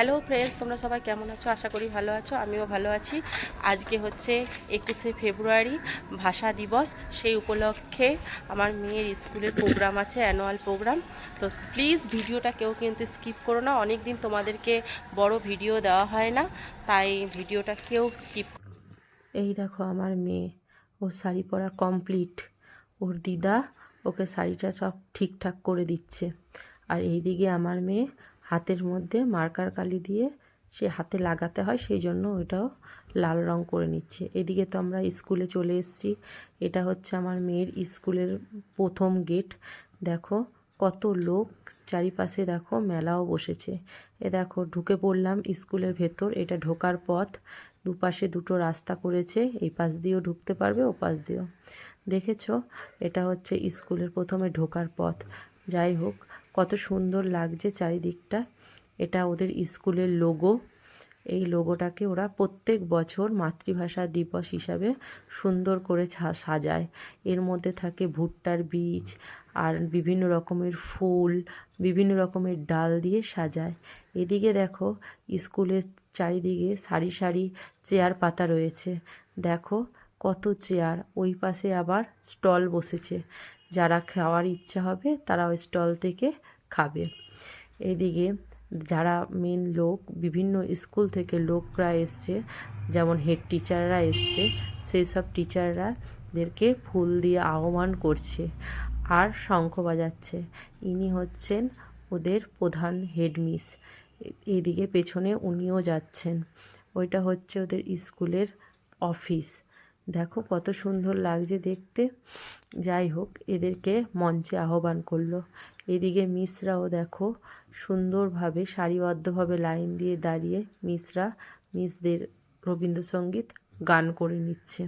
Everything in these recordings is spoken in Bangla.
হ্যালো ফ্রেন্ডস, তোমরা সবাই কেমন আছো? আশা করি ভালো আছো, আমিও ভালো আছি। আজকে হচ্ছে 21শে ফেব্রুয়ারি, ভাষা দিবস। সেই উপলক্ষে আমার মেয়ের স্কুলের প্রোগ্রাম আছে, অ্যানুয়াল প্রোগ্রাম। তো প্লিজ ভিডিওটা কেউ কিন্তু স্কিপ করো না। অনেক দিন তোমাদেরকে বড় ভিডিও দেওয়া হয় না, তাই ভিডিওটা কেউ স্কিপ। এই দেখো আমার মেয়ে, ও শাড়ি পরা কমপ্লিট। ওর দিদা ওকে শাড়িটা সব ঠিকঠাক করে দিচ্ছে। আর এইদিকে আমার মেয়ে হাতের মধ্যে মার্কার কালি দিয়ে সে হাতে লাগাতে হয়, সেই জন্য ওইটাও লাল রং করে নিচ্ছে। এদিকে তো আমরা স্কুলে চলে এসেছি। এটা হচ্ছে আমার মেয়ের স্কুলের প্রথম গেট। দেখো কত লোক, চারিপাশে দেখো মেলাও বসেছে। এ দেখো ঢুকে পড়লাম স্কুলের ভেতর। এটা ঢোকার পথ, দুপাশে দুটো রাস্তা করেছে, এই পাশ দিয়েও ঢুকতে পারবে, ও পাশ দিয়েও। দেখেছো, এটা হচ্ছে স্কুলের প্রথমে ঢোকার পথ। যাই হোক, কত সুন্দর লাগছে চারিদিকটা। এটা ওদের স্কুলের লোগো। এই লোগোটাকে ওরা প্রত্যেক বছর মাতৃভাষা দিবস হিসাবে সুন্দর করে সাজায়। এর মধ্যে থাকে ভুট্টার বীজ আর বিভিন্ন রকমের ফুল, বিভিন্ন রকমের ডাল দিয়ে সাজায়। এদিকে দেখো স্কুলের চারিদিকে সারি সারি চেয়ার পাতা রয়েছে। দেখো কত চেয়ার। ওই পাশে আবার স্টল বসেছে, যারা খাওয়ার ইচ্ছা হবে তারা ওই স্টল থেকে খাবে। এদিকে যারা মেন লোক, বিভিন্ন স্কুল থেকে লোকরা এসছে, যেমন হেড টিচাররা এসছে, সেই সব টিচাররাদেরকে ফুল দিয়ে আহ্বান করছে আর শঙ্খ বাজাচ্ছে। ইনি হচ্ছেন ওদের প্রধান হেডমিস। এদিকে পেছনে উনিও যাচ্ছেন। ওইটা হচ্ছে ওদের স্কুলের অফিস। দেখো কত সুন্দর লাগছে দেখতে। যাই হোক, এদেরকে মঞ্চে আহ্বান করলো। এদিকে মিসরাও দেখো সুন্দরভাবে সারিবদ্ধভাবে লাইন দিয়ে দাঁড়িয়ে মিসদের রবীন্দ্রসঙ্গীত গান করে নিচ্ছে।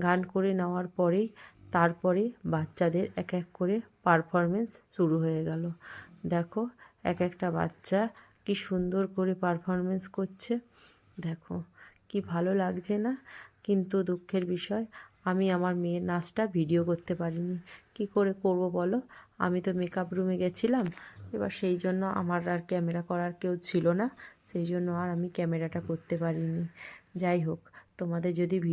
গান করে নেওয়ার পরেই তারপরে বাচ্চাদের এক এক করে পারফরমেন্স শুরু হয়ে গেল। দেখো এক একটা বাচ্চা কি সুন্দর করে পারফরমেন্স করছে। দেখো কি ভালো লাগছে না? কিন্তু দুঃখের বিষয়, আমি আমার মেয়ের নাচটা ভিডিও করতে পারিনি। কি করে করব বলো? আমি তো মেকআপ রুমে গেছিলাম, এবার সেই জন্য আমার আর ক্যামেরা করার কেউ ছিল না, সেই জন্য আর আমি ক্যামেরাটা করতে পারিনি। যাই হোক, তোমাদের যদি ভিডিও